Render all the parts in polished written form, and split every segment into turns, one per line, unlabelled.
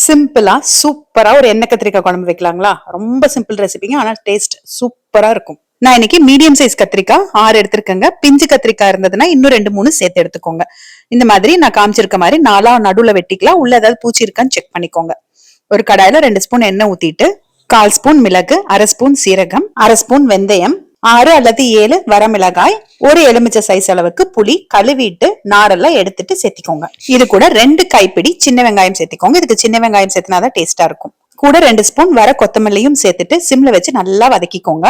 சிம்பிளா சூப்பரா ஒரு எண்ணெய் கத்திரிக்காய் குழம்பு வைக்கலாங்களா? ரொம்ப சிம்பிள் ரெசிபிங்க. ஆனா டேஸ்ட் சூப்பரா இருக்கும். நான் இன்னைக்கு மீடியம் சைஸ் கத்திரிக்காய் 6 எடுத்திருக்கேங்க. பிஞ்சு கத்திரிக்காய் இருந்ததுன்னா இன்னும் 2 3 சேர்த்து எடுத்துக்கோங்க. இந்த மாதிரி நான் காமிச்சிருக்க மாதிரி 4 நடுவுல வெட்டிக்கலாம். உள்ள ஏதாவது பூச்சி இருக்கான்னு செக் பண்ணிக்கோங்க. ஒரு கடாயில 2 ஸ்பூன் எண்ணெய் ஊத்திட்டு 1/4 ஸ்பூன் மிளகு, 1/2 ஸ்பூன் சீரகம், 1/2 ஸ்பூன் வெந்தயம், 6 அல்லது 7 வரமிளகாய், ஒரு எலுமிச்சை சைஸ் அளவுக்கு புளி கழுவிட்டு நாரெல்லாம் எடுத்துட்டு சேர்த்திக்கோங்க. இது கூட 2 கைப்பிடி சின்ன வெங்காயம் சேர்த்திக்கோங்க. இதுக்கு சின்ன வெங்காயம் சேர்த்தினாதான் டேஸ்டா இருக்கும். கூட 2 ஸ்பூன் வர கொத்தமல்லியும் சேர்த்துட்டு சிம்ல வச்சு நல்லா வதக்கிக்கோங்க.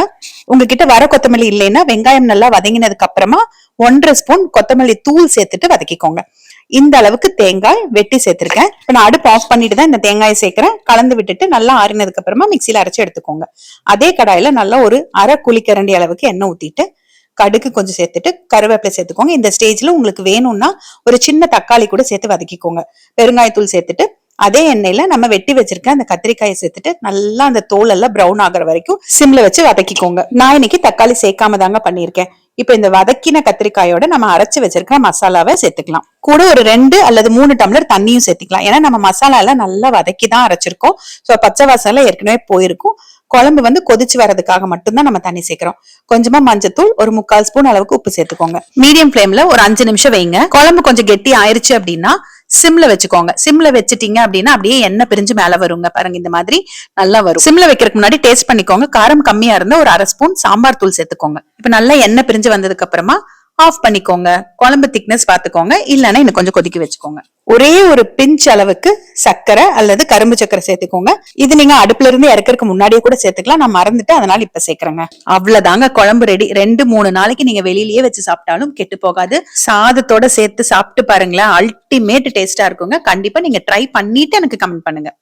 உங்ககிட்ட வர கொத்தமல்லி இல்லைன்னா வெங்காயம் நல்லா வதங்கினதுக்கு அப்புறமா 1/2 ஸ்பூன் கொத்தமல்லி தூள் சேர்த்துட்டு வதக்கிக்கோங்க. இந்த அளவுக்கு தேங்காய் வெட்டி சேர்த்திருக்கேன். இப்ப நான் அடுப்பு ஆஃப் பண்ணிட்டு தான் இந்த தேங்காயை சேர்க்கிறேன். கலந்து விட்டுட்டு நல்லா ஆறினதுக்கு அப்புறமா மிக்சியில அரைச்சு எடுத்துக்கோங்க. அதே கடாயில நல்லா ஒரு அரை குழிக்கரண்டி அளவுக்கு எண்ணெய் ஊத்திட்டு கடுகு கொஞ்சம் சேர்த்துட்டு கருவேப்பிலை சேர்த்துக்கோங்க. இந்த ஸ்டேஜ்ல உங்களுக்கு வேணும்னா ஒரு சின்ன தக்காளி கூட சேர்த்து வதக்கிக்கோங்க. பெருங்காயத்தூள் சேர்த்துட்டு அதே எண்ணெயில நம்ம வெட்டி வச்சிருக்க அந்த கத்திரிக்காயை சேர்த்துட்டு நல்லா அந்த தோல் எல்லாம் பிரவுன் ஆகுற வரைக்கும் சிம்ல வச்சு வதக்கிக்கோங்க. நான் இன்னைக்கு தக்காளி சேர்க்காம தாங்க பண்ணியிருக்கேன். இப்ப இந்த வதக்கின கத்திரிக்காயோட நம்ம அரைச்சு வச்சிருக்க மசாலாவை சேர்த்துக்கலாம். கூட ஒரு 2 அல்லது 3 டம்ளர் தண்ணியும் சேர்த்துக்கலாம். ஏன்னா நம்ம மசாலா எல்லாம் நல்லா வதக்கி தான் அரைச்சிருக்கோம். சோ பச்சை வாசனை ஏற்கனவே போயிருக்கும். குழம்பு கொதிச்சு வர்றதுக்காக மட்டும்தான் நம்ம தண்ணி சேர்க்கிறோம். கொஞ்சமா மஞ்சத்தூள், ஒரு 3/4 ஸ்பூன் அளவுக்கு உப்பு சேர்த்துக்கோங்க. மீடியம் ஃபிளேம்ல ஒரு 5 நிமிஷம் வைங்க. குழம்பு கொஞ்சம் கெட்டி ஆயிருச்சு அப்படின்னா சிம்ல வச்சுக்கோங்க. சிம்ல வச்சுட்டீங்க அப்படின்னா அப்படியே எண்ணெய் பிரிஞ்சு மேல வருங்க. பாருங்க இந்த மாதிரி நல்லா வரும். சிம்ல வைக்கிறதுக்கு முன்னாடி டேஸ்ட் பண்ணிக்கோங்க. காரம் கம்மியா இருந்தா ஒரு 1/2 ஸ்பூன் சாம்பார் தூள் சேர்த்துக்கோங்க. இப்ப நல்லா எண்ணெய் பிரிஞ்சு வந்ததுக்கு அப்புறமா ஆஃப் பண்ணிக்கோங்க. குழம்பு திக்னஸ் பாத்துக்கோங்க. இல்லைன்னா இன்னும் கொஞ்சம் கொதிக்க வச்சுக்கோங்க. ஒரே ஒரு பிஞ்ச் அளவுக்கு சர்க்கரை அல்லது கரும்பு சர்க்கரை சேர்த்துக்கோங்க. இது நீங்க அடுப்புல இருந்து இறக்கறதுக்கு முன்னாடியே கூட சேர்த்துக்கலாம். நான் மறந்துட்டு அதனால இப்ப சேர்க்கறேங்க. அவ்வளவுதாங்க குழம்பு ரெடி. 2 3 நாளைக்கு நீங்க வெளியிலேயே வச்சு சாப்பிட்டாலும் கெட்டு போகாது. சாதத்தோட சேர்த்து சாப்பிட்டு பாருங்களேன். அல்டிமேட் டேஸ்டா இருக்குங்க. கண்டிப்பா நீங்க ட்ரை பண்ணிட்டு எனக்கு கமெண்ட் பண்ணுங்க.